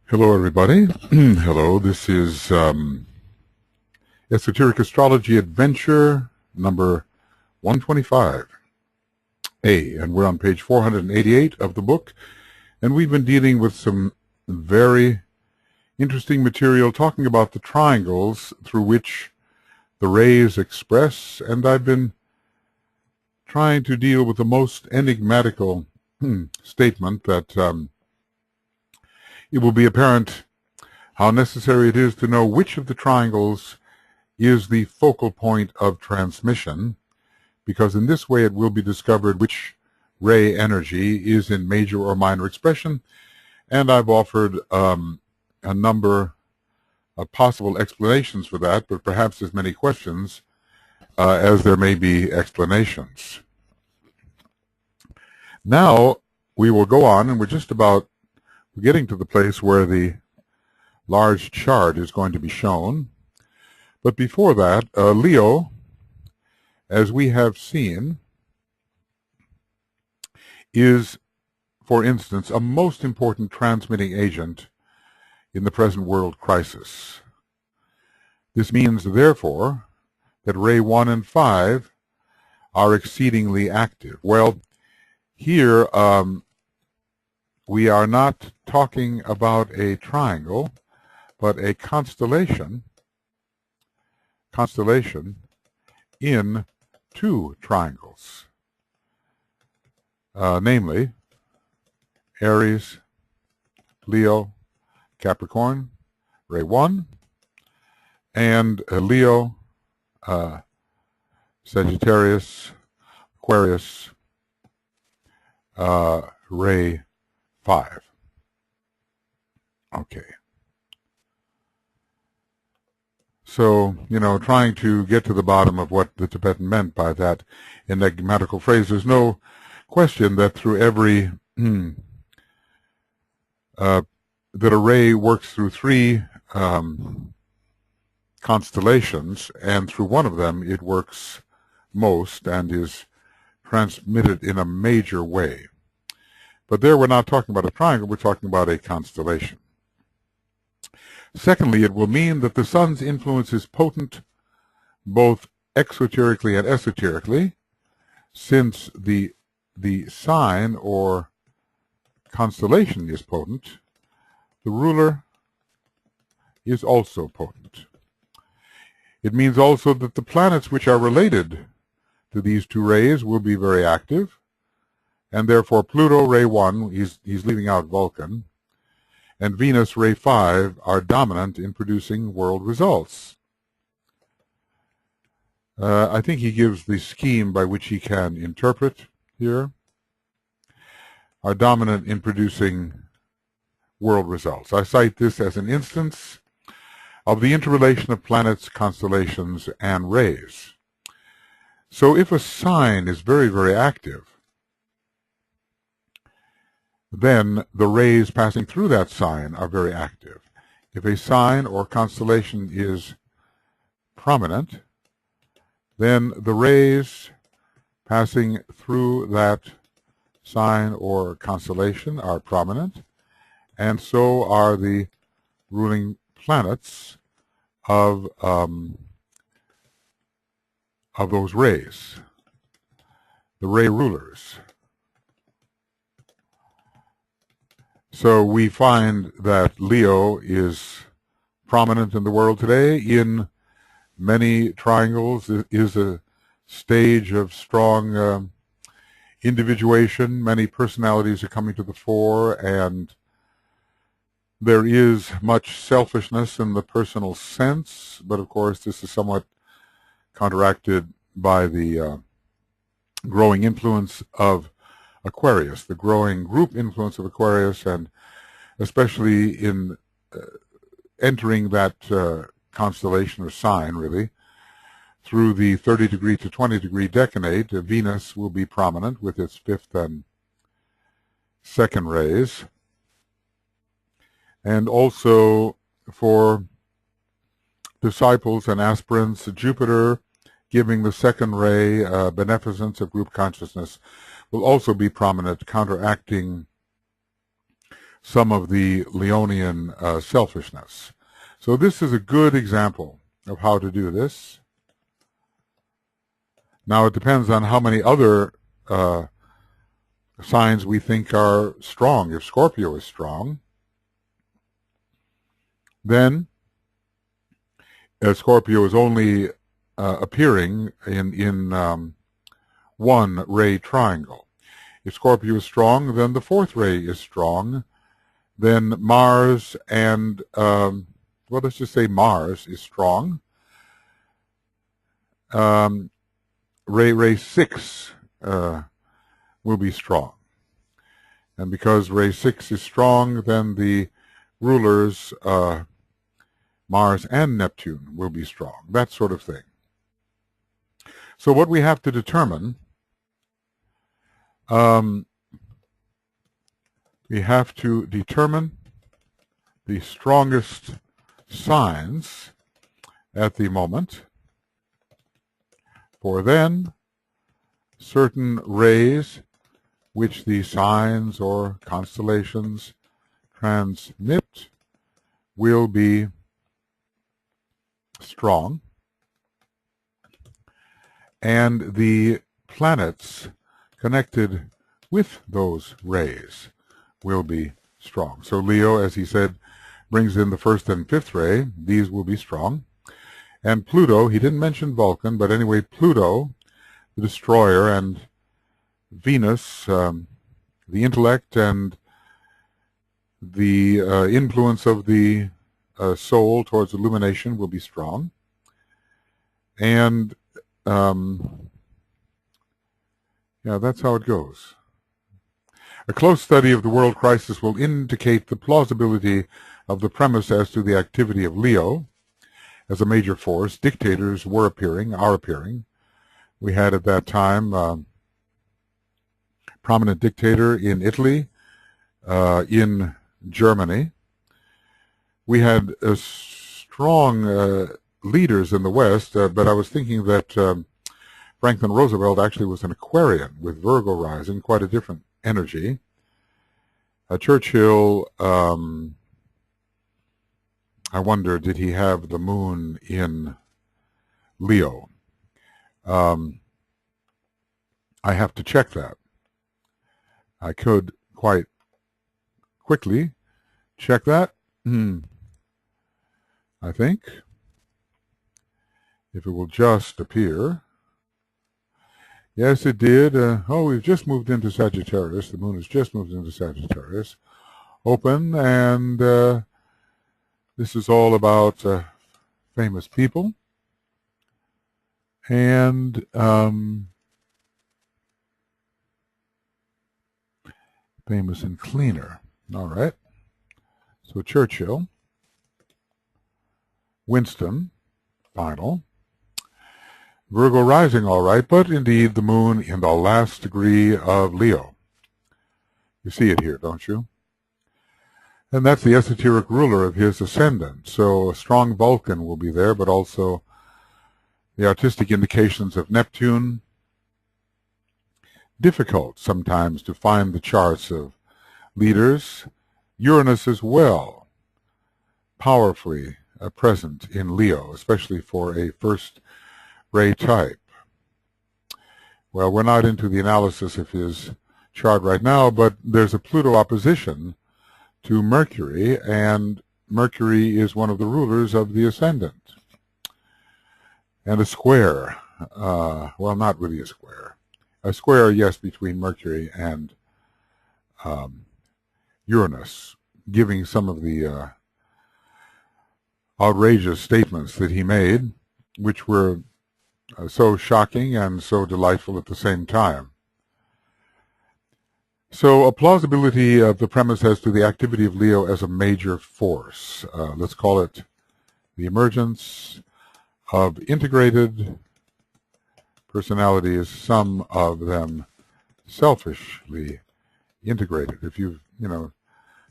Hello, everybody. Hello, this is Esoteric Astrology Adventure number 125A, and we're on page 488 of the book, and we've been dealing with some very interesting material talking about the triangles through which the rays express, and I've been trying to deal with the most enigmatical statement that it will be apparent how necessary it is to know which of the triangles is the focal point of transmission, because in this way it will be discovered which ray energy is in major or minor expression, and I've offered a number of possible explanations for that, but perhaps as many questions as there may be explanations. Now we will go on, and we're just about getting to the place where the large chart is going to be shown. But before that, Leo, as we have seen, is, for instance, a most important transmitting agent in the present world crisis. This means, therefore, that ray 1 and 5 are exceedingly active. Well, here we are not talking about a triangle, but a constellation in two triangles, namely Aries, Leo, Capricorn, ray 1, and Leo, Sagittarius, Aquarius, ray 5. Okay. So, trying to get to the bottom of what the Tibetan meant by that enigmatical phrase, there's no question that through every, that a ray works through three constellations, and through one of them it works most and is transmitted in a major way. But there we're not talking about a triangle, we're talking about a constellation. Secondly, it will mean that the sun's influence is potent both exoterically and esoterically, since the sign or constellation is potent, the ruler is also potent. It means also that the planets which are related to these two rays will be very active, and therefore Pluto, ray 1, he's leaving out Vulcan, and Venus, ray 5, are dominant in producing world results. I think he gives the scheme by which he can interpret here, are dominant in producing world results. I cite this as an instance of the interrelation of planets, constellations, and rays. So if a sign is very, very active, then the rays passing through that sign are very active. If a sign or constellation is prominent, then the rays passing through that sign or constellation are prominent, and so are the ruling planets of those rays, the ray rulers. So we find that Leo is prominent in the world today. In many triangles, it is a stage of strong individuation. Many personalities are coming to the fore, and there is much selfishness in the personal sense, but of course this is somewhat counteracted by the growing influence of Aquarius, the growing group influence of Aquarius, and especially in entering that constellation or sign, really, through the 30-degree to 20-degree decanate, Venus will be prominent with its 5th and 2nd rays. And also for disciples and aspirants, Jupiter, giving the 2nd ray beneficence of group consciousness, will also be prominent, counteracting some of the Leonian selfishness. So this is a good example of how to do this. Now it depends on how many other signs we think are strong. If Scorpio is strong, then Scorpio is only appearing in one ray triangle. If Scorpio is strong, then the fourth ray is strong. Then Mars and, well, let's just say Mars is strong. Ray 6 will be strong. And because ray 6 is strong, then the rulers, Mars and Neptune, will be strong. That sort of thing. So what we have to determine, we have to determine the strongest signs at the moment, for then certain rays which the signs or constellations transmit will be strong, and the planets connected with those rays will be strong. So Leo, as he said, brings in the first and fifth ray. These will be strong. And Pluto, he didn't mention Vulcan, but anyway, Pluto, the destroyer, and Venus, the intellect and the influence of the soul towards illumination will be strong. And yeah, that's how it goes. A close study of the world crisis will indicate the plausibility of the premise as to the activity of Leo as a major force. Dictators are appearing. We had at that time prominent dictator in Italy, in Germany. We had strong leaders in the West, but I was thinking that Franklin Roosevelt actually was an Aquarian with Virgo rising, quite a different energy. Churchill, I wonder, did he have the moon in Leo? I have to check that. I could quite quickly check that. I think. If it will just appear. Yes, it did. Oh, we've just moved into Sagittarius. The moon has just moved into Sagittarius. Open, and this is all about famous people. And famous and cleaner. All right. So Churchill. Winston. Final. Virgo rising, all right, but indeed the moon in the last degree of Leo. You see it here, don't you? And that's the esoteric ruler of his ascendant. So a strong Vulcan will be there, but also the artistic indications of Neptune. Difficult sometimes to find the charts of leaders. Uranus as well, powerfully present in Leo, especially for a first ray type. Well, we're not into the analysis of his chart right now, but there's a Pluto opposition to Mercury, and Mercury is one of the rulers of the ascendant. And a square, well, not really a square. A square, yes, between Mercury and Uranus, giving some of the outrageous statements that he made, which were so shocking and so delightful at the same time. So a plausibility of the premise as to the activity of Leo as a major force. Let's call it the emergence of integrated personalities, some of them selfishly integrated. If you've,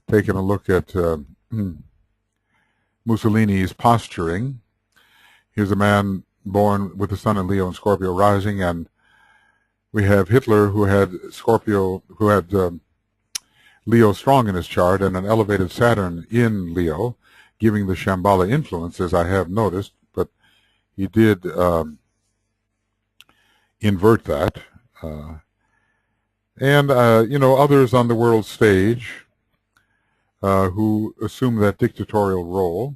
taken a look at Mussolini's posturing, here's a man born with the sun in Leo and Scorpio rising, and we have Hitler, who had Scorpio, who had Leo strong in his chart and an elevated Saturn in Leo, giving the Shambhala influence, as I have noticed, but he did invert that. And others on the world stage who assume that dictatorial role.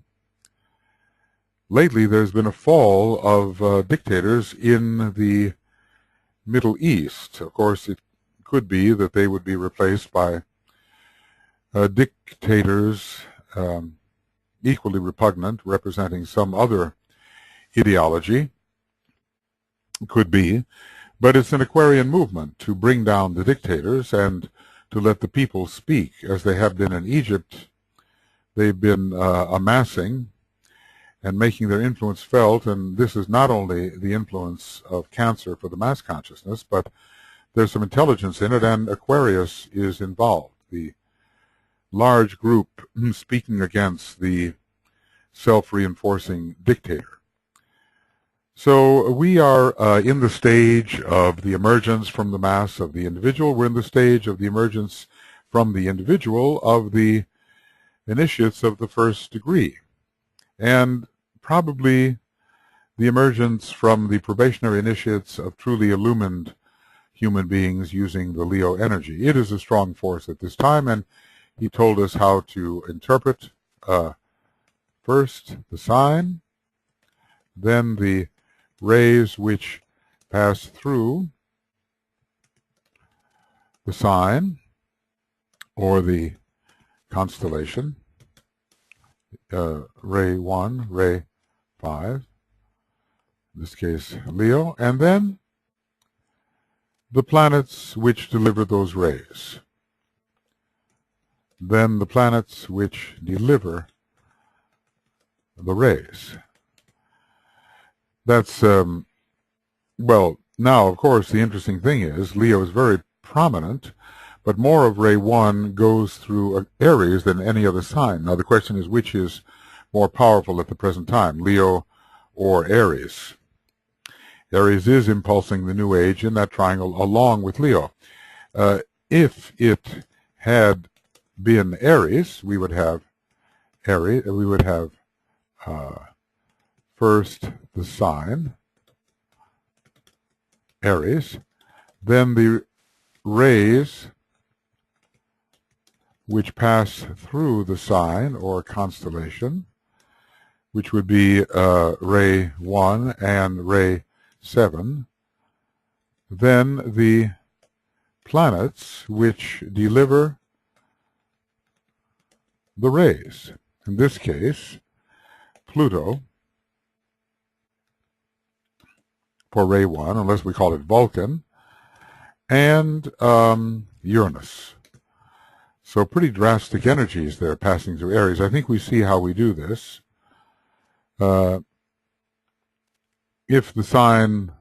Lately, there's been a fall of dictators in the Middle East. Of course, it could be that they would be replaced by dictators equally repugnant, representing some other ideology. Could be. But it's an Aquarian movement to bring down the dictators and to let the people speak, as they have been in Egypt. They've been amassing and making their influence felt, and this is not only the influence of Cancer for the mass consciousness, but there's some intelligence in it, and Aquarius is involved. The large group speaking against the self-reinforcing dictator. So we are in the stage of the emergence from the mass of the individual. We're in the stage of the emergence from the individual of the initiates of the first degree, and probably the emergence from the probationary initiates of truly illumined human beings using the Leo energy. It is a strong force at this time, and he told us how to interpret first the sign, then the rays which pass through the sign or the constellation, ray 1, ray 5, in this case Leo, and then the planets which deliver those rays. Then the planets which deliver the rays. That's, well, now, of course, the interesting thing is Leo is very prominent, but more of ray 1 goes through Aries than any other sign. Now, the question is, which is more powerful at the present time, Leo or Aries? Aries is impulsing the New Age in that triangle along with Leo. If it had been Aries, we would have first the sign, Aries, then the rays which pass through the sign or constellation, which would be ray 1 and ray 7, then the planets which deliver the rays. In this case, Pluto for ray 1, unless we call it Vulcan, and Uranus. So pretty drastic energies there passing through Aries. I think we see how we do this. If the sign,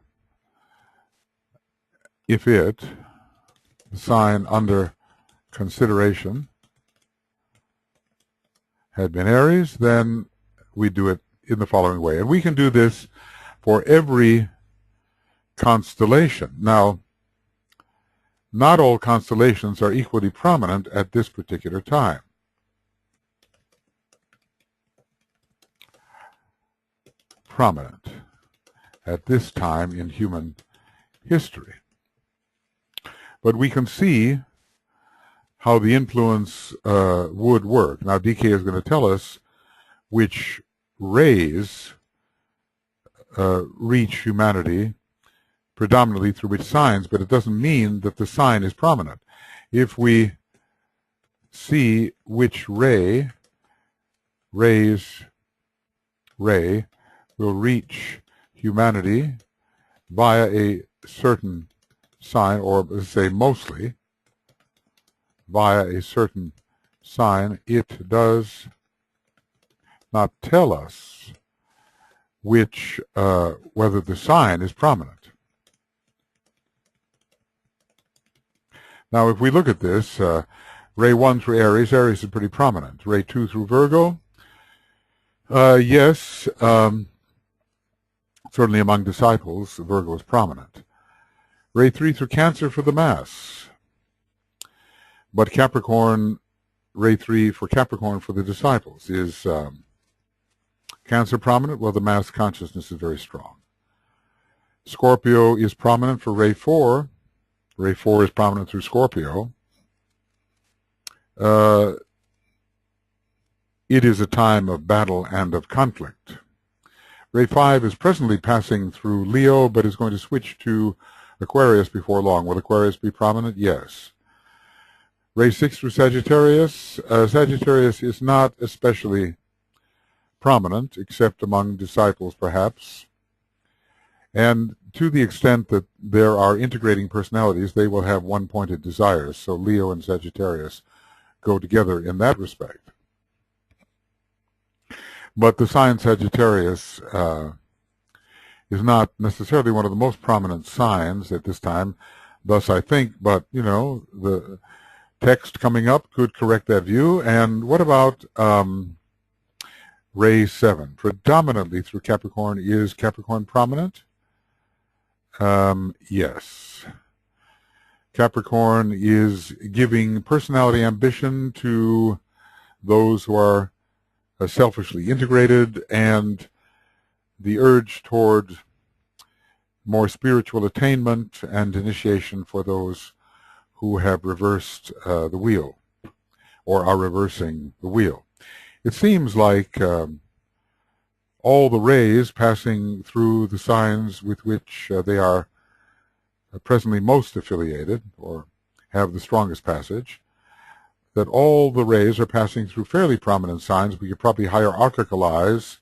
the sign under consideration had been Aries, then we do it in the following way. And we can do this for every constellation. Now, not all constellations are equally prominent at this particular time. Prominent at this time in human history. But we can see how the influence would work. Now, DK is going to tell us which rays reach humanity predominantly through which signs, but it doesn't mean that the sign is prominent. If we see which ray will reach humanity via a certain sign, or let's say mostly via a certain sign, it does not tell us which whether the sign is prominent. Now, if we look at this, ray 1 through Aries, Aries is pretty prominent. Ray 2 through Virgo, yes, certainly among disciples, Virgo is prominent. Ray 3 through Cancer for the mass. But Capricorn, Ray 3 for Capricorn for the disciples is Cancer prominent? Well, the mass consciousness is very strong. Scorpio is prominent for Ray 4. Ray 4 is prominent through Scorpio. It is a time of battle and of conflict. Ray 5 is presently passing through Leo, but is going to switch to Aquarius before long. Will Aquarius be prominent? Yes. Ray 6 through Sagittarius. Sagittarius is not especially prominent, except among disciples, perhaps. And to the extent that there are integrating personalities, they will have one-pointed desires. So Leo and Sagittarius go together in that respect. But the sign Sagittarius is not necessarily one of the most prominent signs at this time. Thus, I think, but, you know, the text coming up could correct that view. And what about Ray 7? Predominantly through Capricorn. Is Capricorn prominent? Yes. Capricorn is giving personality ambition to those who are selfishly integrated, and the urge toward more spiritual attainment and initiation for those who have reversed the wheel or are reversing the wheel. It seems like all the rays passing through the signs with which they are presently most affiliated or have the strongest passage, that all the rays are passing through fairly prominent signs. We could probably hierarchicalize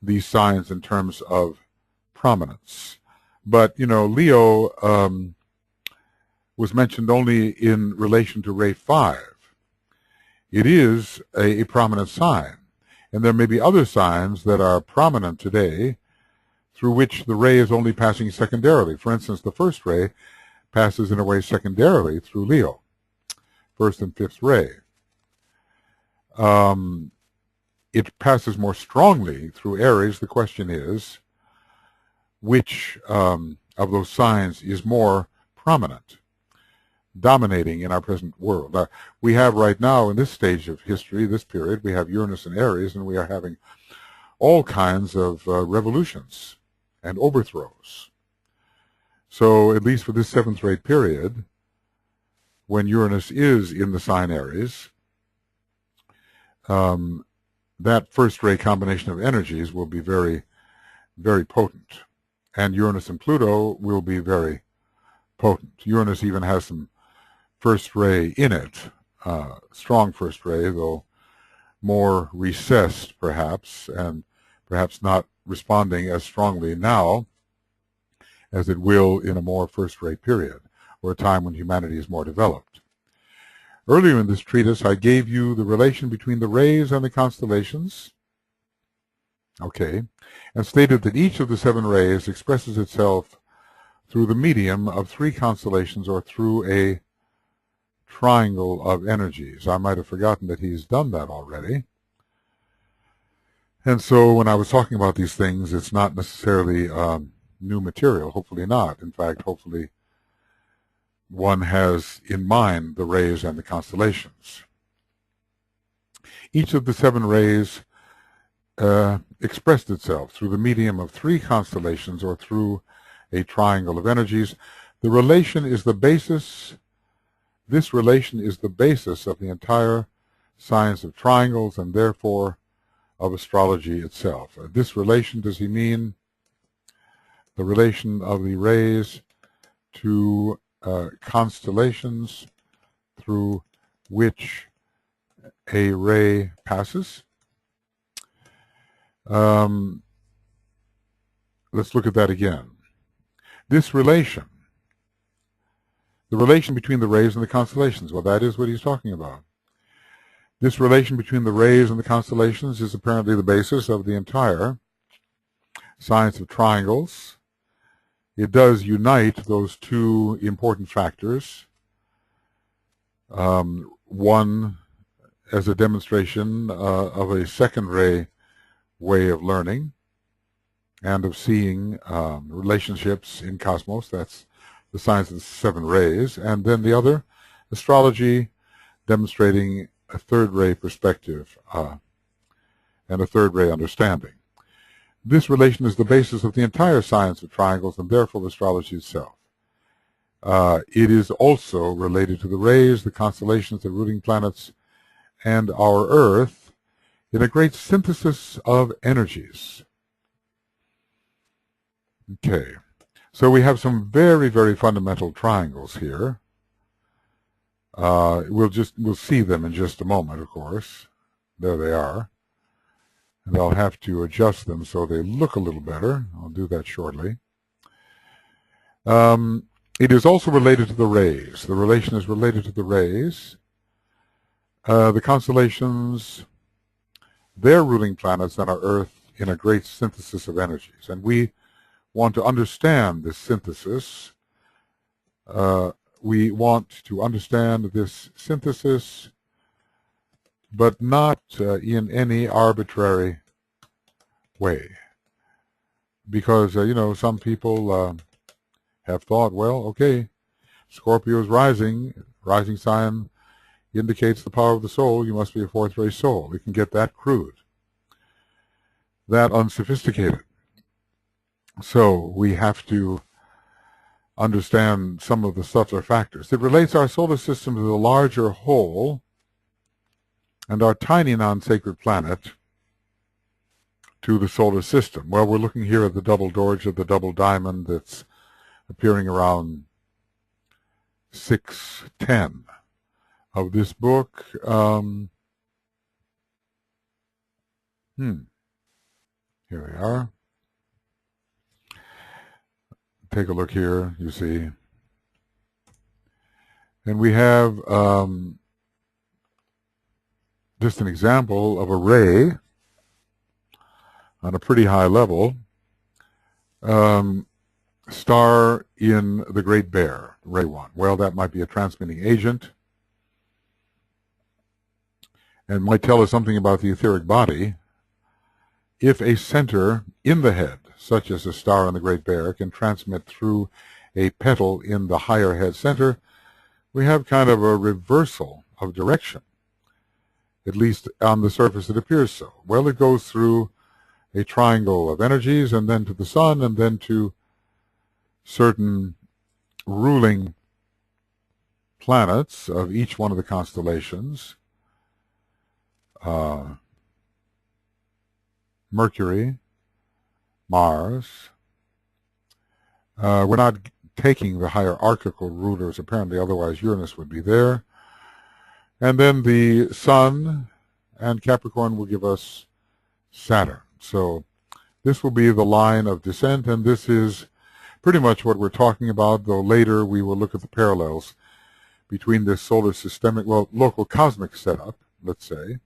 these signs in terms of prominence. But, you know, Leo was mentioned only in relation to Ray 5. It is a prominent sign. And there may be other signs that are prominent today through which the ray is only passing secondarily. For instance, the first ray passes in a way secondarily through Leo. First and fifth ray. It passes more strongly through Aries. The question is, which of those signs is more prominent, dominating in our present world? We have right now, in this stage of history, this period, we have Uranus and Aries, and we are having all kinds of revolutions and overthrows. So, at least for this 7th ray period, when Uranus is in the sign Aries, that first ray combination of energies will be very, very potent. And Uranus and Pluto will be very potent. Uranus even has some first ray in it, strong first ray, though more recessed perhaps, and perhaps not responding as strongly now as it will in a more first ray period, or a time when humanity is more developed. Earlier in this treatise, I gave you the relation between the rays and the constellations, okay, and stated that each of the 7 rays expresses itself through the medium of 3 constellations or through a triangle of energies. I might have forgotten that he's done that already. And so when I was talking about these things, it's not necessarily new material, hopefully not. In fact, hopefully one has in mind the rays and the constellations. Each of the 7 rays expressed itself through the medium of 3 constellations or through a triangle of energies. The relation is the basis. This relation is the basis of the entire science of triangles and therefore of astrology itself. This relation, does he mean the relation of the rays to constellations through which a ray passes? Let's look at that again. This relation, the relation between the rays and the constellations, well, that is what he's talking about. This relation between the rays and the constellations is apparently the basis of the entire science of triangles. It does unite those 2 important factors. One as a demonstration of a second ray way of learning and of seeing relationships in cosmos. That's the science of the 7 rays. And then the other astrology, demonstrating a third-ray perspective and a third-ray understanding. This relation is the basis of the entire science of triangles and therefore astrology itself. It is also related to the rays, the constellations, the ruling planets, and our Earth in a great synthesis of energies. Okay, so we have some very, very fundamental triangles here. We'll see them in just a moment, of course. There they are. And I'll have to adjust them so they look a little better. I'll do that shortly. It is also related to the rays. The relation is related to the rays. The constellations, their ruling planets, and our Earth in a great synthesis of energies. And we want to understand this synthesis. We want to understand this synthesis, but not in any arbitrary way. Because, some people have thought, well, okay, Scorpio is rising sign indicates the power of the soul, you must be a fourth-ray soul. We can get that crude, that unsophisticated. So we have to understand some of the subtler factors. It relates our solar system to the larger whole and our tiny non-sacred planet to the solar system. Well, we're looking here at the double Dorje, the double diamond that's appearing around 610 of this book. Here we are. Take a look here, you see. And we have just an example of a ray on a pretty high level. Star in the Great Bear, ray 1. Well, that might be a transmitting agent and might tell us something about the etheric body. If a center in the head, such as a star in the Great Bear, can transmit through a petal in the higher head center, we have kind of a reversal of direction. At least on the surface it appears so. Well, it goes through a triangle of energies and then to the sun and then to certain ruling planets of each one of the constellations. Mercury, Mars. We're not taking the hierarchical rulers, apparently, otherwise Uranus would be there. And then the Sun and Capricorn will give us Saturn. So this will be the line of descent, and this is pretty much what we're talking about, though later we will look at the parallels between this solar systemic, well, local cosmic setup, let's say,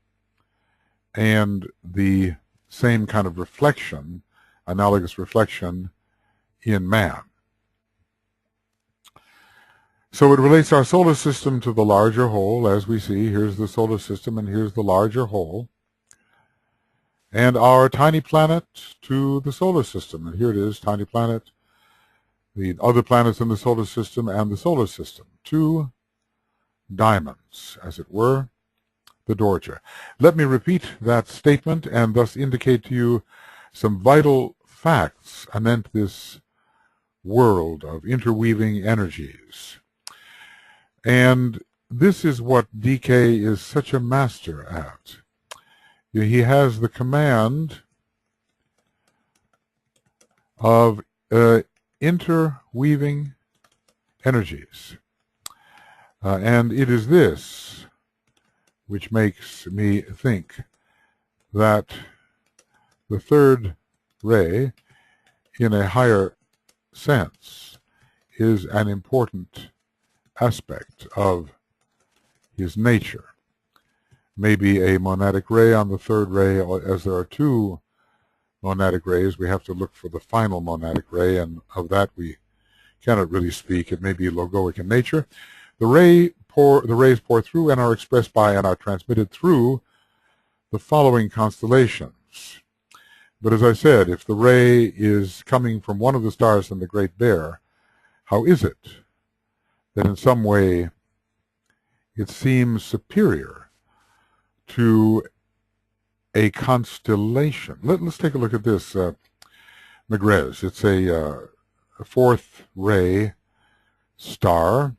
and the same kind of reflection, analogous reflection in man. So it relates our solar system to the larger whole, as we see. Here's the solar system and here's the larger whole. And our tiny planet to the solar system. And here it is, tiny planet, the other planets in the solar system and the solar system. Two diamonds, as it were, the Dorje. Let me repeat that statement and thus indicate to you some vital facts anent this world of interweaving energies. And this is what DK is such a master at. He has the command of interweaving energies. And it is this which makes me think that the third ray, in a higher sense, is an important aspect of his nature. Maybe a monadic ray on the third ray, as there are two monadic rays, we have to look for the final monadic ray, and of that we cannot really speak. It may be logoic in nature. The rays pour through and are expressed by and are transmitted through the following constellations. But as I said, if the ray is coming from one of the stars in the Great Bear, how is it that in some way it seems superior to a constellation. Let's take a look at this Megrez. It's a fourth ray star.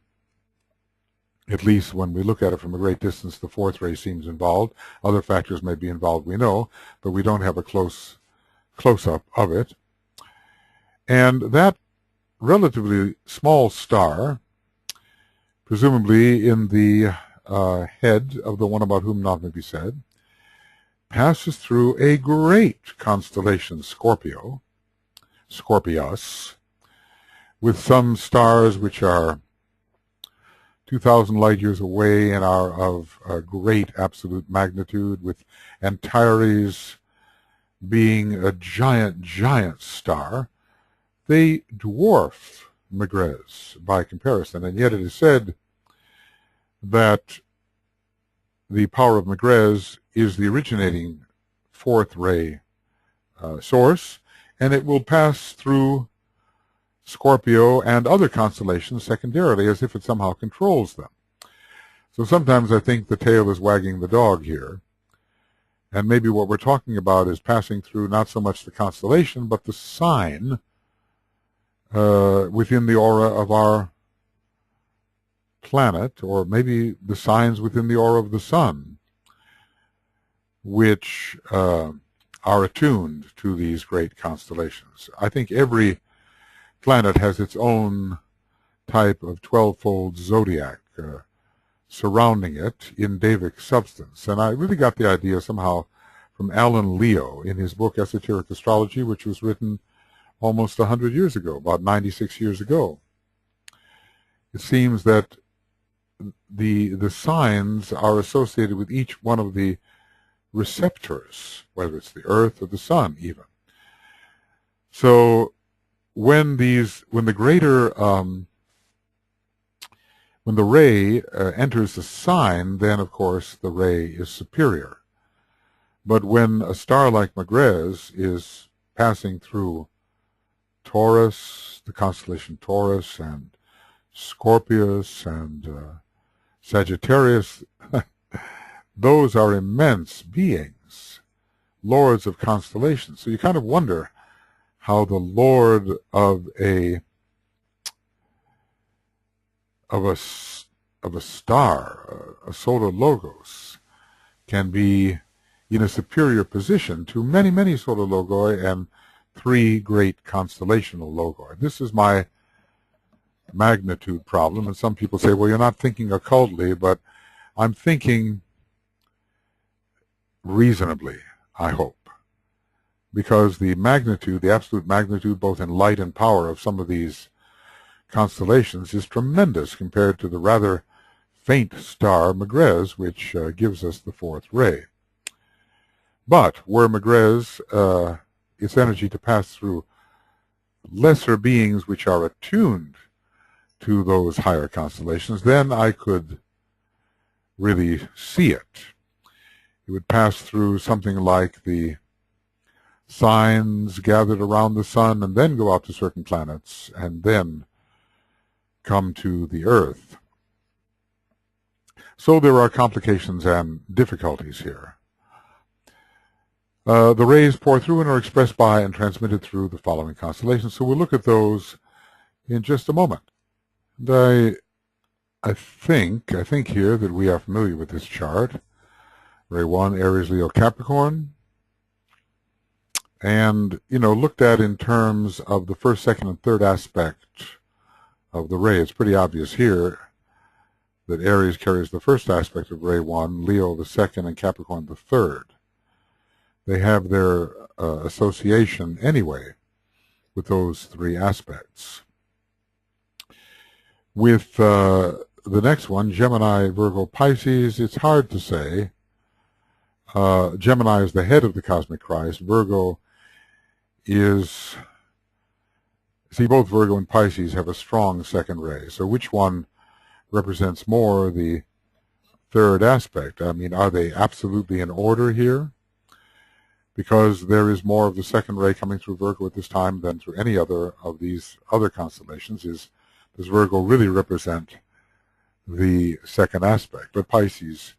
At least when we look at it from a great distance, the fourth ray seems involved. Other factors may be involved, we know, but we don't have a close-up of it. And that relatively small star, presumably in the head of the one about whom naught may be said, passes through a great constellation, Scorpius, with some stars which are 2,000 light years away and are of great absolute magnitude, with Antares being a giant star. They dwarf Megrez by comparison, and yet it is said that the power of Megrez is the originating fourth ray source, and it will pass through Scorpio and other constellations secondarily, as if it somehow controls them. So sometimes I think the tail is wagging the dog here, and maybe what we're talking about is passing through not so much the constellation, but the sign within the aura of our planet, or maybe the signs within the aura of the sun, which are attuned to these great constellations. I think every planet has its own type of 12-fold zodiac surrounding it in Davic substance. And I really got the idea somehow from Alan Leo in his book Esoteric Astrology, which was written almost 100 years ago, about 96 years ago. It seems that the signs are associated with each one of the receptors, whether it's the Earth or the Sun even. So when the ray enters the sign, then of course the ray is superior. But when a star like Megrez is passing through Taurus, the constellation Taurus, and Scorpius and Sagittarius, those are immense beings, lords of constellations. So you kind of wonder how the lord of a star, a solar logos, can be in a superior position to many solar logoi and three great constellational logoi. This is my magnitude problem, and some people say, well, you're not thinking occultly, but I'm thinking reasonably, I hope. Because the magnitude, the absolute magnitude, both in light and power of some of these constellations is tremendous compared to the rather faint star Megrez, which gives us the fourth ray. But were Megrez, its energy to pass through lesser beings which are attuned to those higher constellations, then I could really see it. It would pass through something like the signs gathered around the sun and then go out to certain planets and then come to the Earth. So there are complications and difficulties here. The rays pour through and are expressed by and transmitted through the following constellations. So we'll look at those in just a moment. And I think here that we are familiar with this chart. Ray 1, Aries, Leo, Capricorn. And, looked at in terms of the first, second, and third aspect of the ray, it's pretty obvious here that Aries carries the first aspect of Ray 1, Leo the second, and Capricorn the third. They have their association anyway with those three aspects. With the next one, Gemini, Virgo, Pisces, it's hard to say. Gemini is the head of the cosmic Christ. Virgo is, see, both Virgo and Pisces have a strong second ray. So which one represents more the third aspect? I mean, are they absolutely in order here? Because there is more of the second ray coming through Virgo at this time than through any other of these other constellations. Does Virgo really represent the second aspect. But Pisces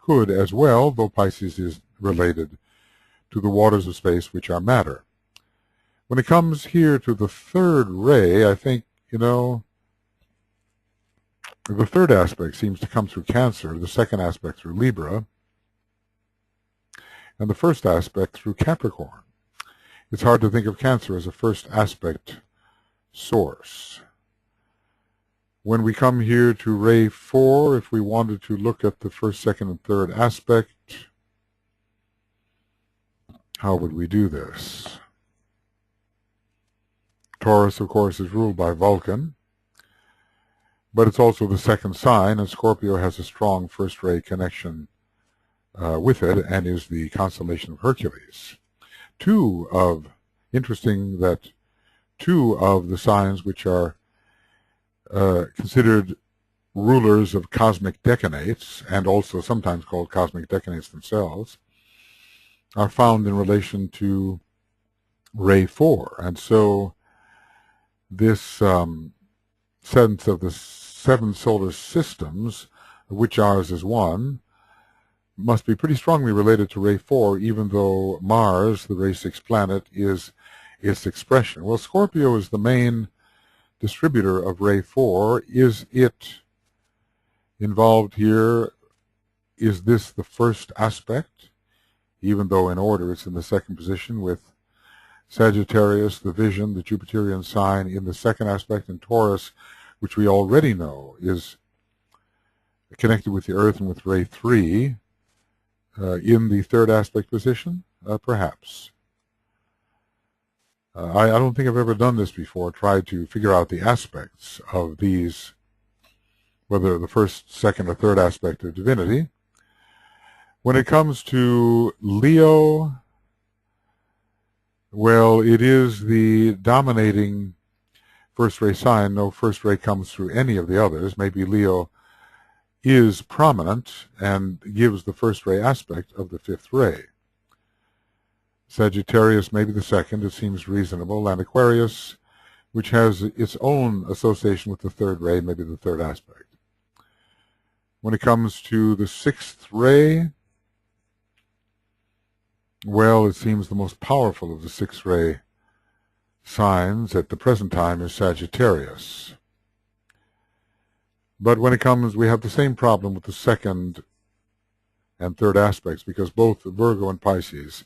could as well, though Pisces is related to the waters of space, which are matter. When it comes here to the third ray, I think, the third aspect seems to come through Cancer, the second aspect through Libra, and the first aspect through Capricorn. It's hard to think of Cancer as a first aspect source. When we come here to ray 4, if we wanted to look at the first, second, and third aspect, how would we do this? Taurus, of course, is ruled by Vulcan, but it's also the second sign, and Scorpio has a strong first-ray connection with it, and is the constellation of Hercules. Interesting that two of the signs which are considered rulers of cosmic decanates, and also sometimes called cosmic decanates themselves, are found in relation to ray 4. And so this sense of the 7 solar systems, of which ours is one, must be pretty strongly related to ray 4, even though Mars, the ray 6 planet, is its expression. Well, Scorpio is the main distributor of ray 4. Is it involved here? Is this the first aspect? Even though in order it's in the second position, with Sagittarius, the vision, the Jupiterian sign, in the second aspect, and Taurus, which we already know is connected with the Earth and with ray 3, in the third aspect position? Perhaps. I don't think I've ever done this before, tried to figure out the aspects of these, whether the first, second, or third aspect of divinity. When it comes to Leo, well, it is the dominating first ray sign. No first ray comes through any of the others. Maybe Leo is prominent and gives the first ray aspect of the fifth ray. Sagittarius maybe the second, it seems reasonable, and Aquarius, which has its own association with the third ray, maybe the third aspect. When it comes to the sixth ray, well, it seems the most powerful of the sixth ray signs at the present time is Sagittarius. But when it comes, we have the same problem with the second and third aspects, because both Virgo and Pisces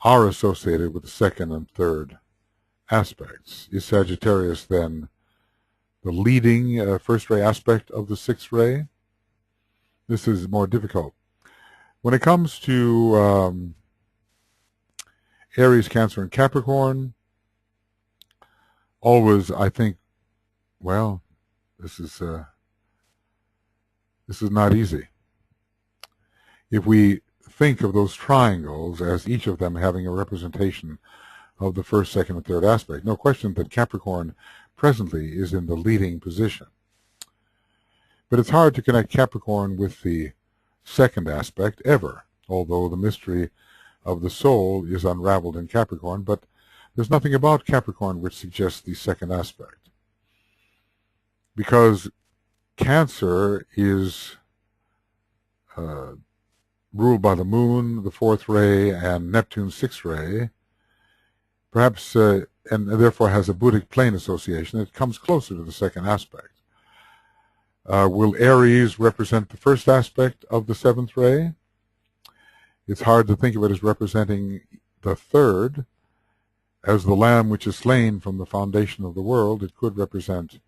are associated with the second and third aspects. Is Sagittarius then the leading first ray aspect of the sixth ray? This is more difficult. When it comes to Aries, Cancer, and Capricorn, always, I think, well, this is not easy. If we think of those triangles as each of them having a representation of the first, second, and third aspect, no question that Capricorn presently is in the leading position. But it's hard to connect Capricorn with the second aspect ever, although the mystery of the soul is unraveled in Capricorn, but there's nothing about Capricorn which suggests the second aspect. Because Cancer is ruled by the moon, the fourth ray, and Neptune's sixth ray, perhaps, and therefore has a Buddhic plane association. It comes closer to the second aspect. Will Aries represent the first aspect of the seventh ray? It's hard to think of it as representing the third. As the lamb which is slain from the foundation of the world, it could represent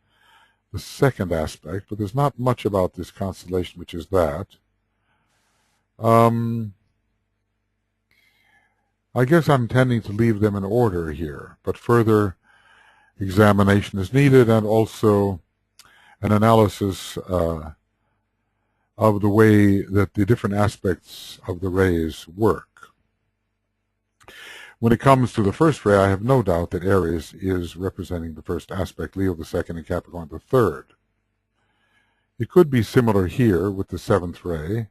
the second aspect, but there's not much about this constellation which is that. I guess I'm tending to leave them in order here, but further examination is needed, and also an analysis of the way that the different aspects of the rays work. When it comes to the first ray, I have no doubt that Aries is representing the first aspect, Leo the second, and Capricorn the third. It could be similar here with the seventh ray.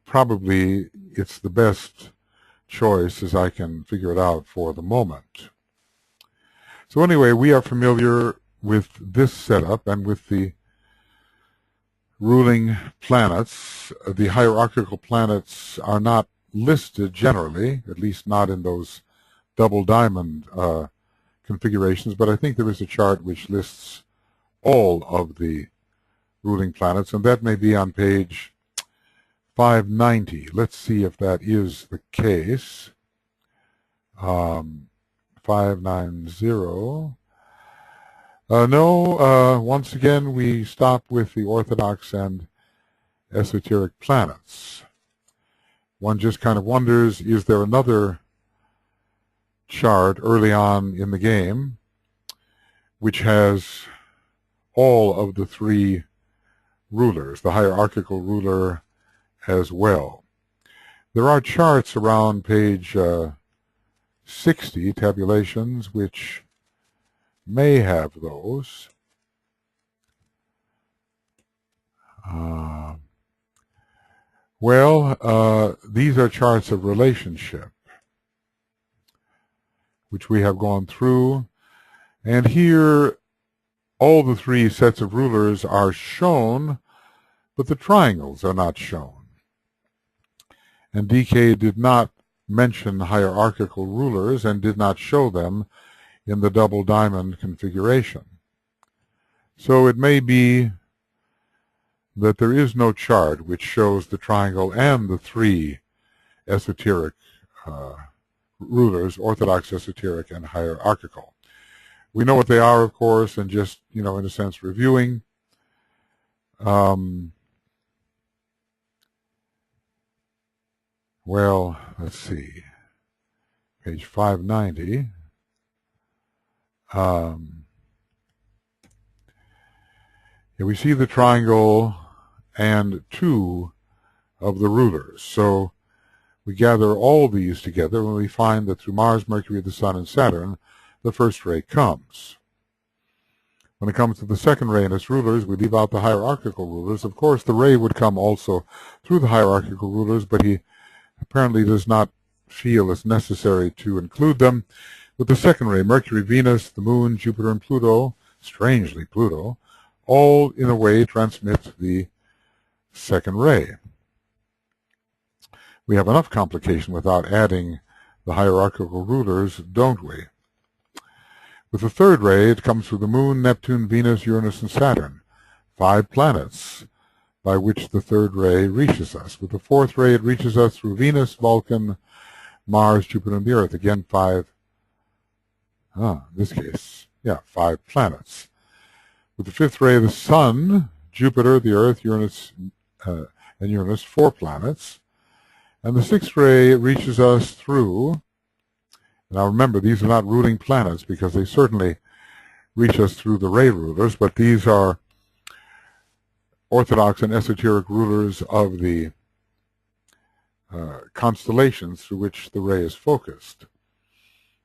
Probably it's the best choice as I can figure it out for the moment. So anyway, we are familiar with this setup and with the ruling planets, the hierarchical planets are not listed generally, at least not in those double diamond configurations, but I think there is a chart which lists all of the ruling planets, and that may be on page 590. Let's see if that is the case. 590. No, once again we stop with the orthodox and esoteric planets. One just kind of wonders, is there another chart early on in the game which has all of the three rulers, the hierarchical ruler as well? There are charts around page 60, tabulations, which may have those. These are charts of relationship, which we have gone through. And here, all the three sets of rulers are shown, but the triangles are not shown. And DK did not mention hierarchical rulers and did not show them in the double diamond configuration. So it may be that there is no chart which shows the triangle and the three esoteric rulers, orthodox, esoteric, and hierarchical. We know what they are, of course, and just, in a sense, reviewing. Let's see. Page 590. We see the triangle and two of the rulers. So we gather all these together and we find that through Mars, Mercury, the Sun, and Saturn, the first ray comes. When it comes to the second ray and its rulers, we leave out the hierarchical rulers. Of course, the ray would come also through the hierarchical rulers, but he apparently does not feel it's necessary to include them. With the second ray, Mercury, Venus, the Moon, Jupiter, and Pluto, strangely Pluto, all in a way transmit the second ray. We have enough complication without adding the hierarchical rulers, don't we? With the third ray, it comes through the Moon, Neptune, Venus, Uranus, and Saturn, 5 planets by which the third ray reaches us. With the fourth ray, it reaches us through Venus, Vulcan, Mars, Jupiter, and the Earth. Again, 5, in this case, 5 planets. With the fifth ray, the Sun, Jupiter, the Earth, Uranus, and Uranus, 4 planets. And the sixth ray reaches us through, now remember, these are not ruling planets because they certainly reach us through the ray rulers, but these are orthodox and esoteric rulers of the constellations through which the ray is focused.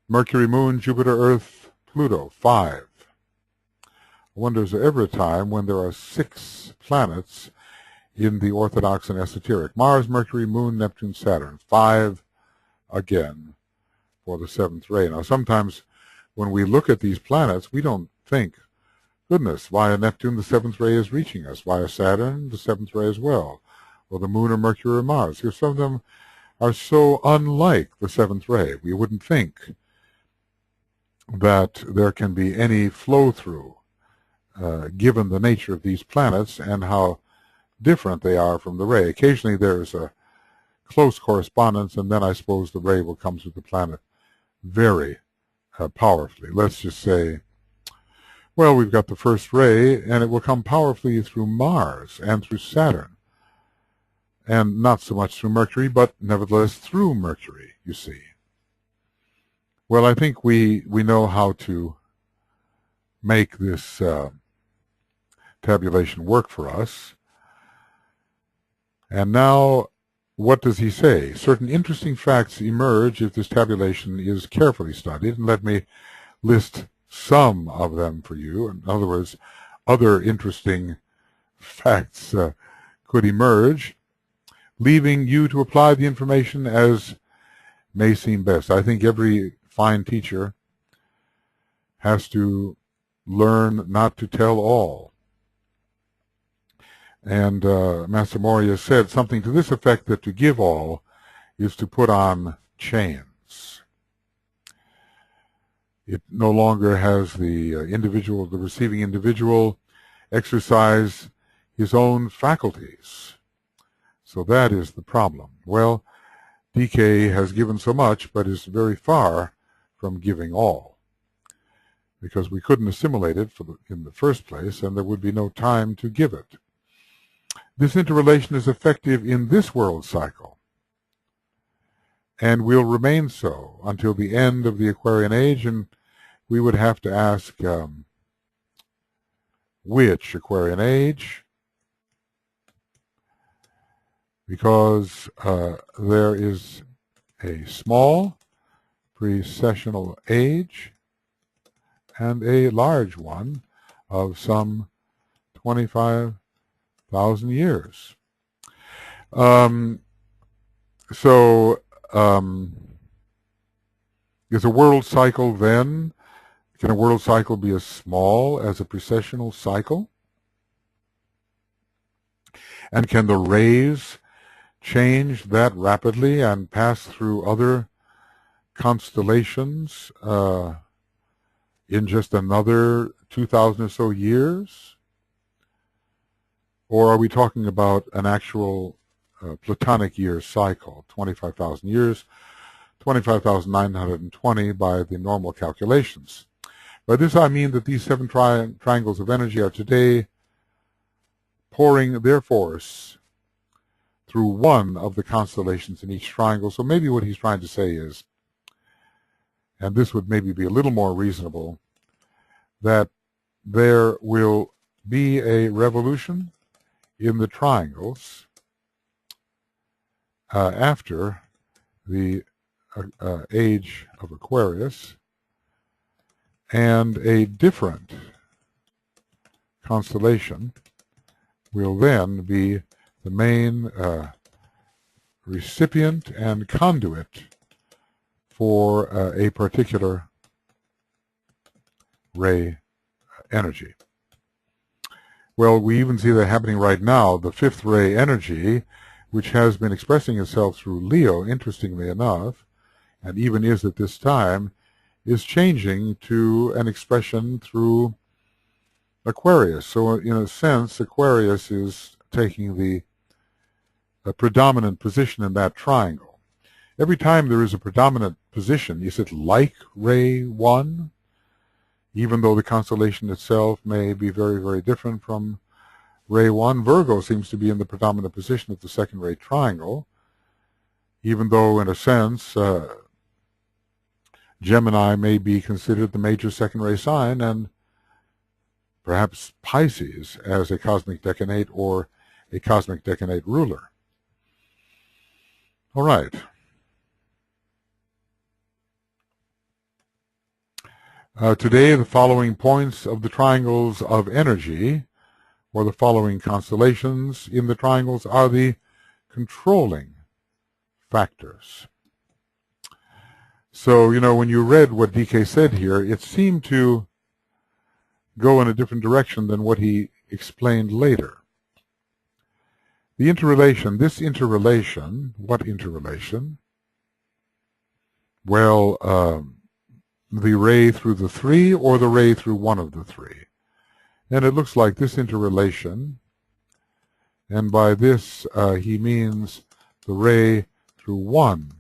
Mercury, Moon, Jupiter, Earth, Pluto, 5. I wonder, is there ever a time when there are 6 planets in the orthodox and esoteric? Mars, Mercury, Moon, Neptune, Saturn, 5 again for the 7th ray. Now, sometimes when we look at these planets, we don't think, goodness, via Neptune, the 7th ray is reaching us. Via Saturn, the 7th ray as well. Or the Moon or Mercury or Mars. Here, some of them are so unlike the 7th ray. We wouldn't think that there can be any flow-through given the nature of these planets and how different they are from the ray. Occasionally there's a close correspondence, and then I suppose the ray will come through the planet very powerfully. Let's just say, well, we've got the first ray, and it will come powerfully through Mars and through Saturn, and not so much through Mercury, but nevertheless through Mercury, you see. Well, I think we know how to make this tabulation work for us. And now, what does he say? Certain interesting facts emerge if this tabulation is carefully studied. And let me list some of them for you. In other words, other interesting facts could emerge, leaving you to apply the information as may seem best. I think every fine teacher has to learn not to tell all. And Master Morya said something to this effect, that to give all is to put on chains. It no longer has the individual, the receiving individual, exercise his own faculties. So that is the problem. Well, DK has given so much, but is very far from giving all, because we couldn't assimilate it in the first place, and there would be no time to give it. This interrelation is effective in this world cycle, and will remain so until the end of the Aquarian age, and we would have to ask which Aquarian age, because there is a small precessional age and a large one of some 25,000 years. Is a world cycle then, can a world cycle be as small as a precessional cycle? And can the rays change that rapidly and pass through other constellations in just another 2,000 or so years? Or are we talking about an actual Platonic year cycle, 25,000 years, 25,920 by the normal calculations? By this I mean that these 7 triangles of energy are today pouring their force through one of the constellations in each triangle. So maybe what he's trying to say is, and this would maybe be a little more reasonable, that there will be a revolution in the triangles after the age of Aquarius, and a different constellation will then be the main recipient and conduit for a particular ray energy. Well, we even see that happening right now. The 5th ray energy, which has been expressing itself through Leo, interestingly enough, and even is at this time, is changing to an expression through Aquarius. So in a sense, Aquarius is taking the predominant position in that triangle. Every time there is a predominant position, is it like ray 1? Even though the constellation itself may be very, very different from ray 1, Virgo seems to be in the predominant position of the 2nd ray triangle, even though in a sense Gemini may be considered the major 2nd ray sign, and perhaps Pisces as a cosmic decanate or a cosmic decanate ruler. All right. Today, the following points of the triangles of energy, or the following constellations in the triangles, are the controlling factors. So, you know, when you read what DK said here, it seemed to go in a different direction than what he explained later. The interrelation, this interrelation, what interrelation? Well, the ray through the 3 or the ray through one of the 3. And it looks like this interrelation, and by this he means the ray through one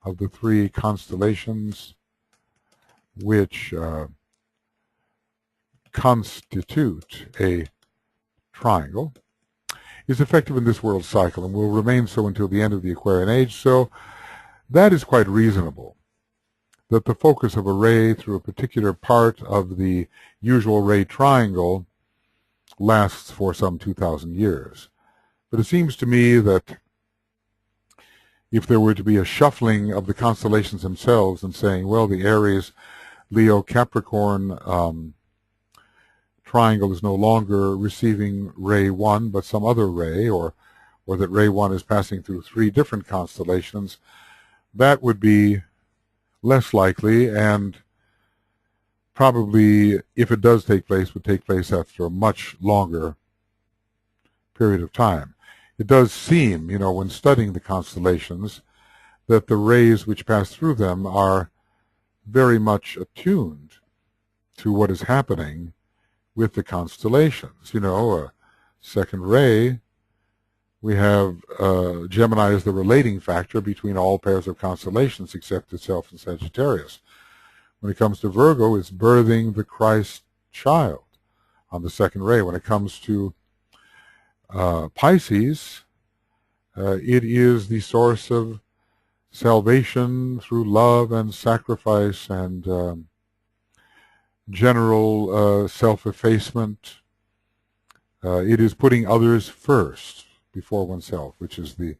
of the 3 constellations which constitute a triangle, is effective in this world cycle and will remain so until the end of the Aquarian age. So that is quite reasonable, that the focus of a ray through a particular part of the usual ray triangle lasts for some 2,000 years. But it seems to me that if there were to be a shuffling of the constellations themselves and saying, well, the Aries, Leo, Capricorn triangle is no longer receiving ray 1 but some other ray, or that ray 1 is passing through 3 different constellations, that would be less likely and probably, if it does take place, would take place after a much longer period of time. It does seem, when studying the constellations, that the rays which pass through them are very much attuned to what is happening with the constellations. A second ray, we have Gemini as the relating factor between all pairs of constellations except itself and Sagittarius. When it comes to Virgo, it's birthing the Christ child on the second ray. When it comes to Pisces, it is the source of salvation through love and sacrifice and general self-effacement. It is putting others first before oneself, which is the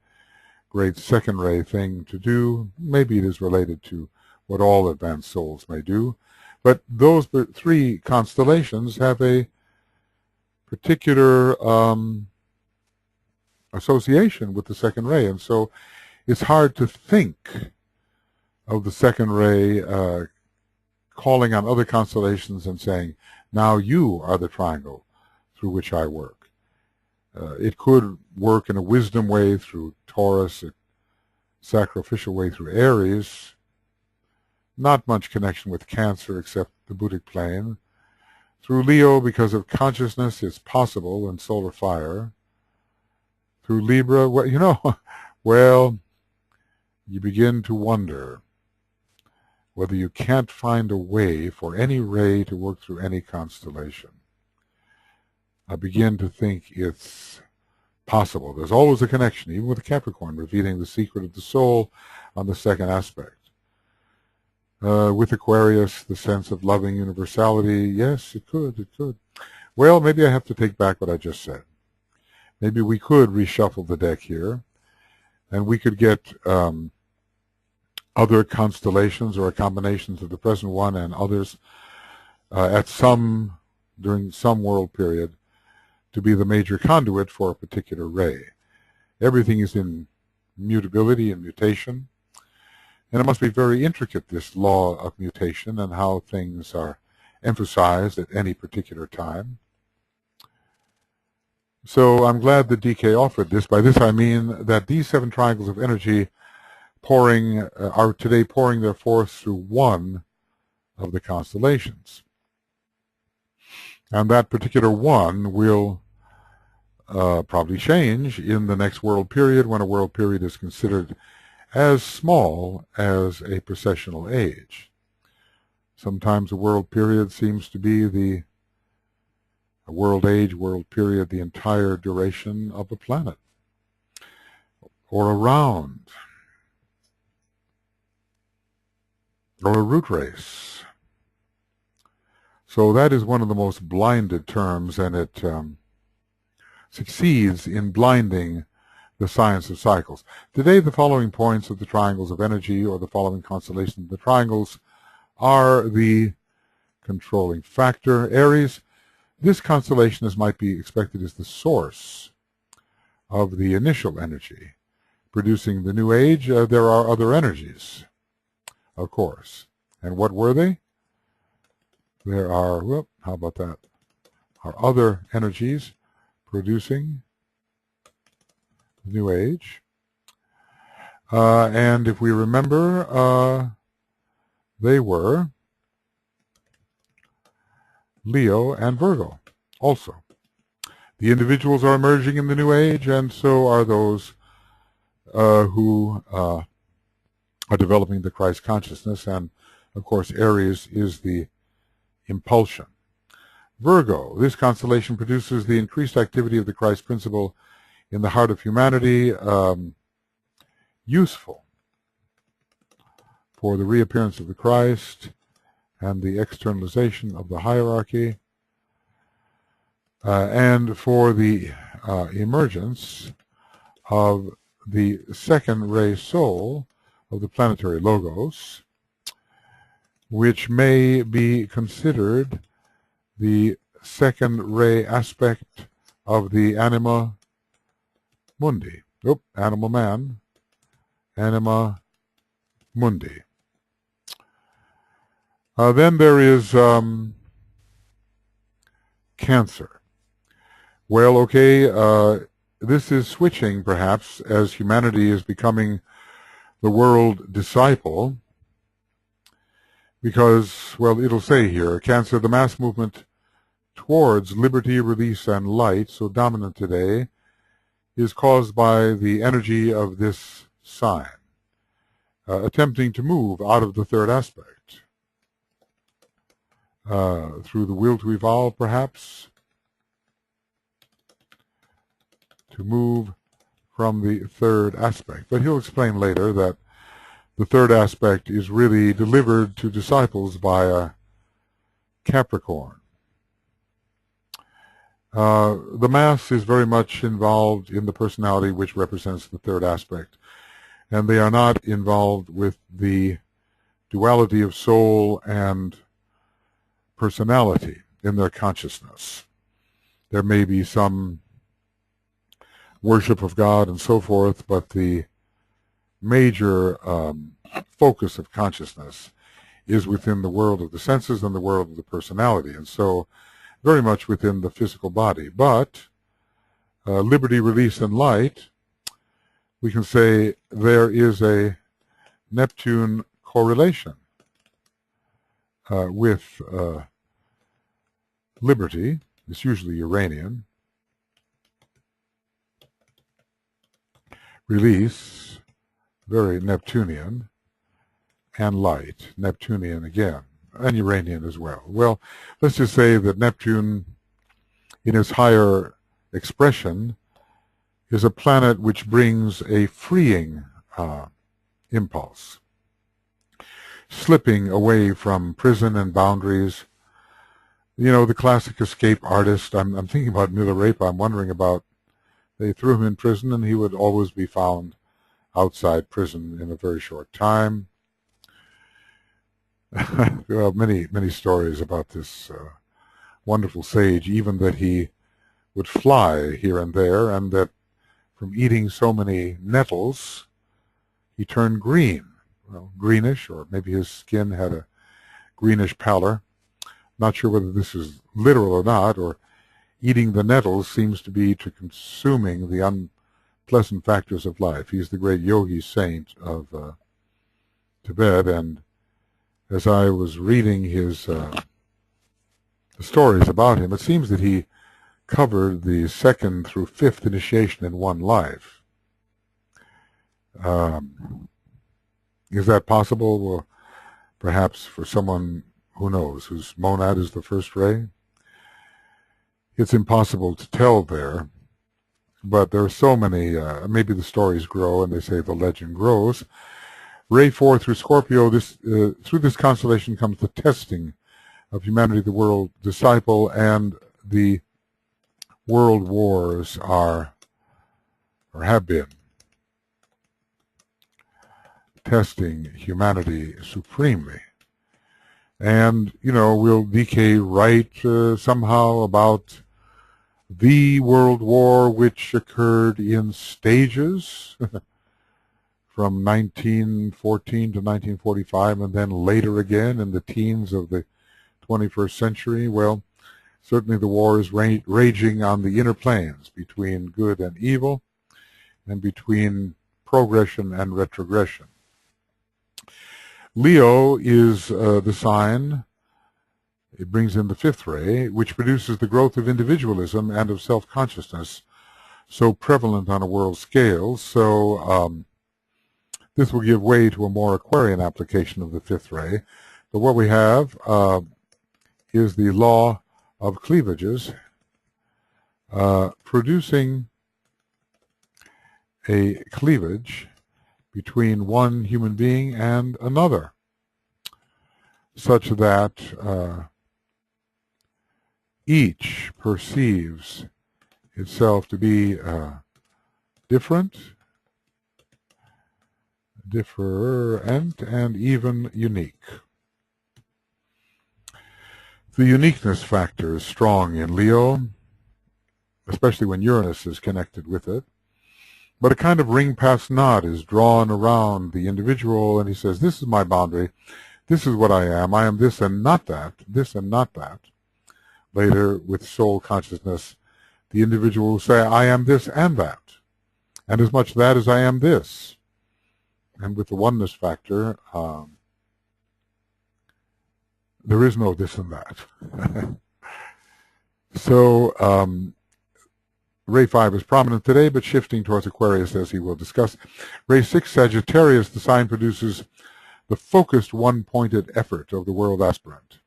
great second ray thing to do. Maybe it is related to what all advanced souls may do. But those three constellations have a particular association with the second ray. And so it's hard to think of the second ray calling on other constellations and saying, now you are the triangle through which I work. It could work in a wisdom way through Taurus, a sacrificial way through Aries. Not much connection with Cancer except the Buddhic plane. Through Leo, because of consciousness, it's possible, and solar fire. Through Libra, well, you begin to wonder whether you can't find a way for any ray to work through any constellation. I begin to think it's possible. There's always a connection, even with Capricorn, revealing the secret of the soul on the second aspect. With Aquarius, the sense of loving universality, yes, it could. Well, maybe I have to take back what I just said. Maybe we could reshuffle the deck here, and we could get other constellations or combinations of the present one and others during some world period to be the major conduit for a particular ray. Everything is in mutability and mutation. And it must be very intricate, this law of mutation, and how things are emphasized at any particular time. So I'm glad that DK offered this. By this I mean that these 7 triangles of energy are today pouring their force through one of the constellations. And that particular one will probably change in the next world period, when a world period is considered as small as a precessional age. Sometimes a world period seems to be a world age, world period, the entire duration of a planet, or a round, or a root race. So that is one of the most blinded terms, and it succeeds in blinding the science of cycles. Today, the following points of the triangles of energy, or the following constellations of the triangles, are the controlling factor. Aries, this constellation, as might be expected, is the source of the initial energy. Producing the new age, there are other energies, of course. And what were they? There are, how about that? Are other energies producing New Age. And if we remember, they were Leo and Virgo also. The individuals are emerging in the New Age, and so are those who are developing the Christ consciousness. And, of course, Aries is the impulsion. Virgo, this constellation produces the increased activity of the Christ principle in the heart of humanity, useful for the reappearance of the Christ and the externalization of the hierarchy, and for the emergence of the second ray soul of the planetary logos, which may be considered the second ray aspect of the anima mundi. Animal man, anima mundi. Then there is Cancer. Well, okay, this is switching perhaps as humanity is becoming the world disciple because, well, it'll say here, Cancer, the mass movement towards liberty, release, and light, so dominant today, is caused by the energy of this sign, attempting to move out of the third aspect, through the will to evolve, perhaps, to move from the third aspect. But he'll explain later that the third aspect is really delivered to disciples by a Capricorn. The mass is very much involved in the personality which represents the third aspect, and they are not involved with the duality of soul and personality in their consciousness. There may be some worship of God and so forth, but the major focus of consciousness is within the world of the senses and the world of the personality, and so very much within the physical body. But liberty, release, and light, we can say there is a Neptune correlation with liberty. It's usually Uranian. Release, very Neptunian, and light, Neptunian again, and Uranian as well. Well, let's just say that Neptune, in its higher expression, is a planet which brings a freeing impulse, slipping away from prison and boundaries. You know, the classic escape artist, I'm thinking about Milarepa, I'm wondering about, they threw him in prison and he would always be found outside prison in a very short time. There are many stories about this wonderful sage, even that he would fly here and there, and that from eating so many nettles, he turned green, well, greenish, or maybe his skin had a greenish pallor. Not sure whether this is literal or not, or eating the nettles seems to be to consuming the unpleasant factors of life. He's the great yogi saint of Tibet, and as I was reading his the stories about him, it seems that he covered the second through fifth initiation in one life. Is that possible? Well, perhaps for someone who knows, whose monad is the first ray. It's impossible to tell there, but there are so many, maybe the stories grow and they say the legend grows. Ray 4 through Scorpio, through this constellation comes the testing of humanity, the world disciple, and the world wars are, or have been, testing humanity supremely. And, you know, will DK write somehow about the World War, which occurred in stages from 1914 to 1945, and then later again in the teens of the 21st century? Well, certainly the war is raging on the inner planes between good and evil, and between progression and retrogression. Leo is the sign, it brings in the fifth ray, which produces the growth of individualism and of self-consciousness, so prevalent on a world scale. So this will give way to a more Aquarian application of the fifth ray. But what we have is the law of cleavages, producing a cleavage between one human being and another, such that each perceives itself to be different, and even unique. The uniqueness factor is strong in Leo, especially when Uranus is connected with it. But a kind of ring-past knot is drawn around the individual, and he says, this is my boundary, This is what I am this and not that, this and not that. Later, with soul consciousness, the individual will say, I am this and that, and as much that as I am this. And with the oneness factor, there is no this and that. So, Ray 5 is prominent today, but shifting towards Aquarius, as he will discuss. Ray 6, Sagittarius, the sign produces the focused, one-pointed effort of the world aspirant.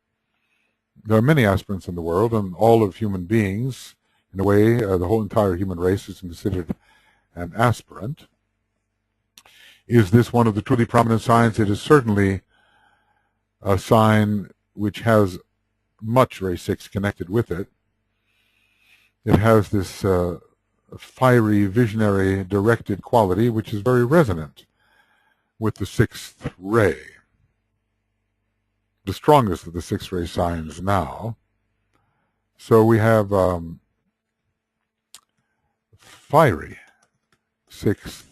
There are many aspirants in the world, and all of human beings, in a way, the whole entire human race is considered an aspirant. Is this one of the truly prominent signs? It is certainly a sign which has much Ray 6 connected with it. It has this fiery, visionary, directed quality, which is very resonant with the sixth ray, the strongest of the six ray signs now. So we have fiery sixth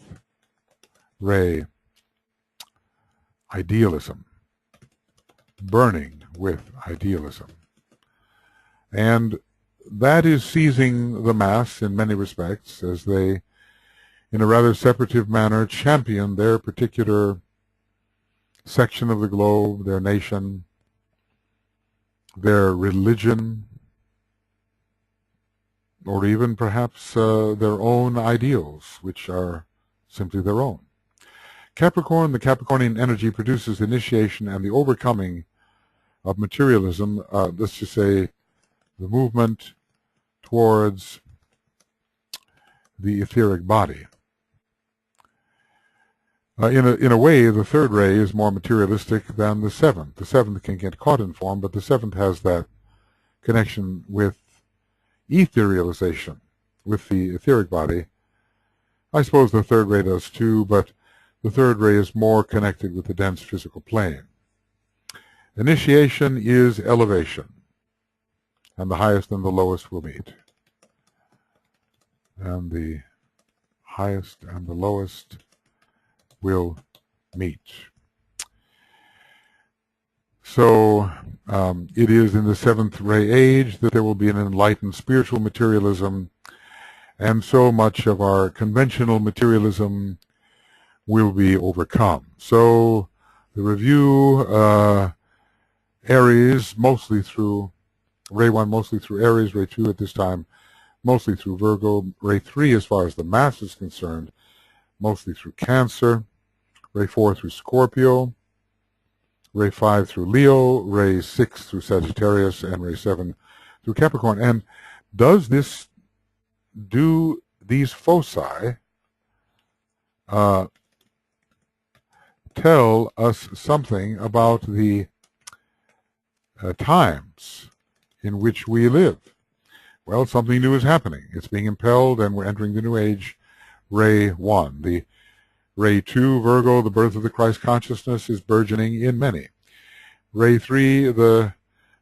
ray idealism, burning with idealism. And that is seizing the mass in many respects as they, in a rather separative manner, champion their particular section of the globe, their nation, their religion, or even perhaps their own ideals, which are simply their own. Capricorn, the Capricornian energy produces initiation and the overcoming of materialism, let's just say the movement towards the etheric body. In a way, the third ray is more materialistic than the seventh. The seventh can get caught in form, but the seventh has that connection with etherealization, with the etheric body. I suppose the third ray does too, but the third ray is more connected with the dense physical plane. Initiation is elevation, and the highest and the lowest will meet. And the highest and the lowest will meet. So it is in the seventh ray age that there will be an enlightened spiritual materialism, and so much of our conventional materialism will be overcome. So the review, Aries, mostly through Ray 1, mostly through Aries, Ray 2 at this time, mostly through Virgo, Ray 3 as far as the mass is concerned, mostly through Cancer, Ray 4 through Scorpio, Ray 5 through Leo, Ray 6 through Sagittarius, and Ray 7 through Capricorn. And does this do these foci tell us something about the times in which we live? Well, something new is happening. It's being impelled, and we're entering the new age. Ray 1. The Ray 2, Virgo, the birth of the Christ consciousness, is burgeoning in many. Ray 3, the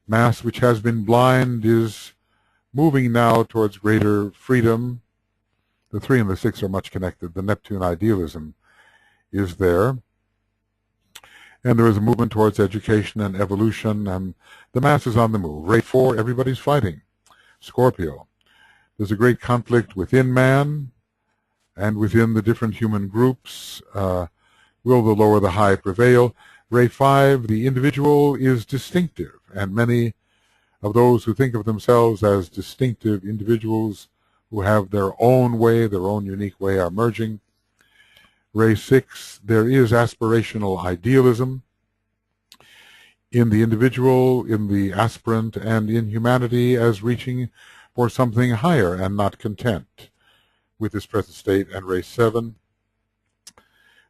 mass which has been blind, is moving now towards greater freedom. The 3 and the 6 are much connected. The Neptune idealism is there. And there is a movement towards education and evolution, and the mass is on the move. Ray 4, everybody's fighting. Scorpio. There's a great conflict within man and within the different human groups. Will the low or the high prevail? Ray 5, the individual is distinctive, and many of those who think of themselves as distinctive individuals who have their own way, their own unique way, are merging. Ray 6, there is aspirational idealism in the individual, in the aspirant, and in humanity as reaching for something higher and not content with this present state. And Ray 7,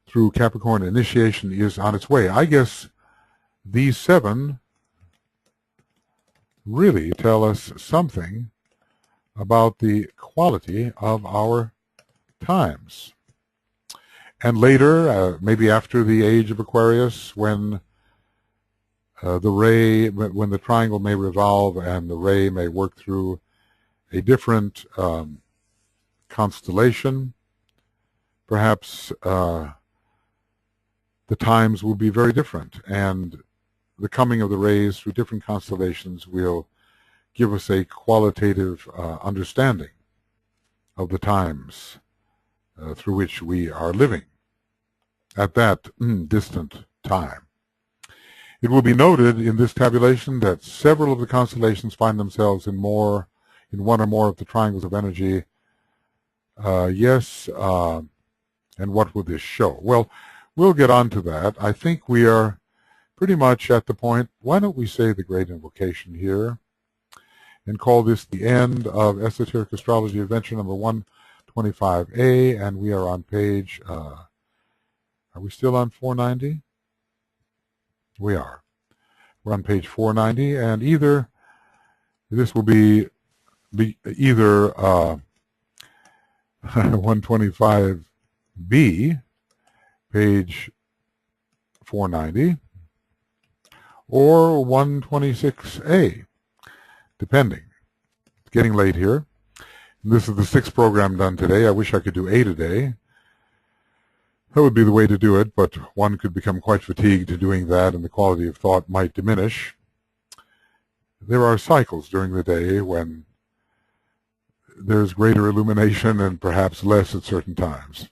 through Capricorn, initiation is on its way. I guess these 7 really tell us something about the quality of our times. And later, maybe after the age of Aquarius, when when the triangle may revolve and the ray may work through a different constellation, perhaps the times will be very different, and the coming of the rays through different constellations will give us a qualitative understanding of the times through which we are living at that distant time. It will be noted in this tabulation that several of the constellations find themselves in one or more of the triangles of energy. And what will this show? Well, we'll get on to that. I think we are pretty much at the point. Why don't we say the great invocation here and call this the end of Esoteric Astrology Adventure number 125A, and we are on page, are we still on 490? We are. We're on page 490, and this will be either 125B, page 490, or 126A, depending. It's getting late here. This is the 6th program done today. I wish I could do 8 a day. That would be the way to do it, but one could become quite fatigued doing that, and the quality of thought might diminish. There are cycles during the day when there's greater illumination and perhaps less at certain times.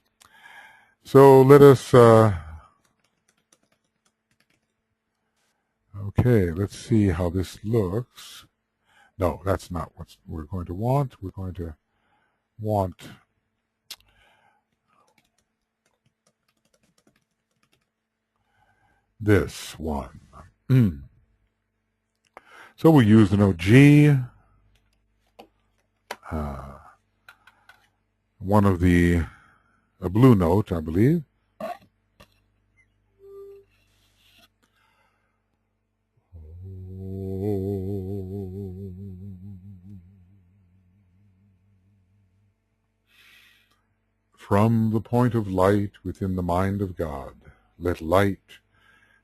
So let us, okay, let's see how this looks. No, that's not what we're going to want. We're going to want this one. So we'll use the note G, one of a blue note, I believe. From the point of light within the mind of God, let light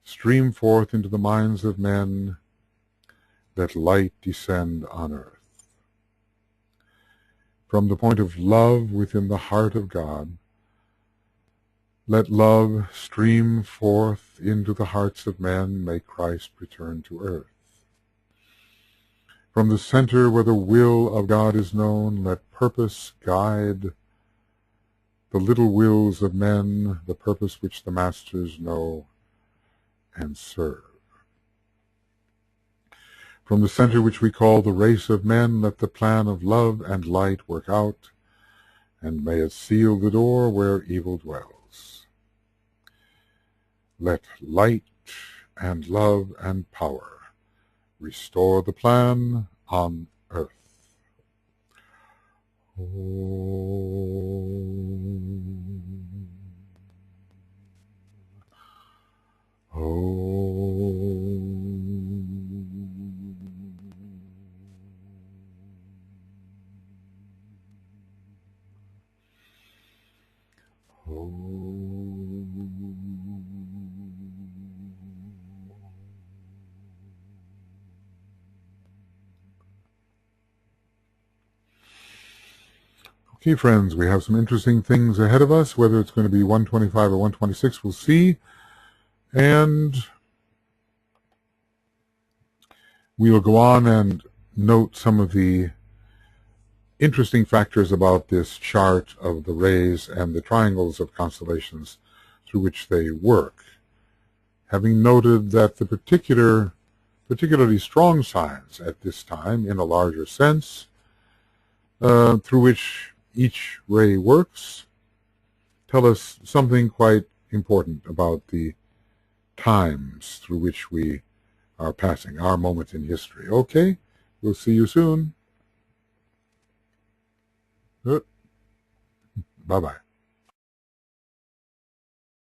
stream forth into the minds of men. Let light descend on earth. From the point of love within the heart of God, let love stream forth into the hearts of men. May Christ return to earth. From the center where the will of God is known, let purpose guide the little wills of men, the purpose which the masters know and serve. From the center which we call the race of men, let the plan of love and light work out, and may it seal the door where evil dwells. Let light and love and power restore the plan on earth. Okay, friends, we have some interesting things ahead of us. Whether it's going to be 125 or 126, we'll see. And we will go on and note some of the interesting factors about this chart of the rays and the triangles of constellations through which they work, having noted that the particularly strong signs at this time, in a larger sense, through which each ray works, tell us something quite important about the times through which we are passing, our moment in history. Okay, we'll see you soon. Bye-bye.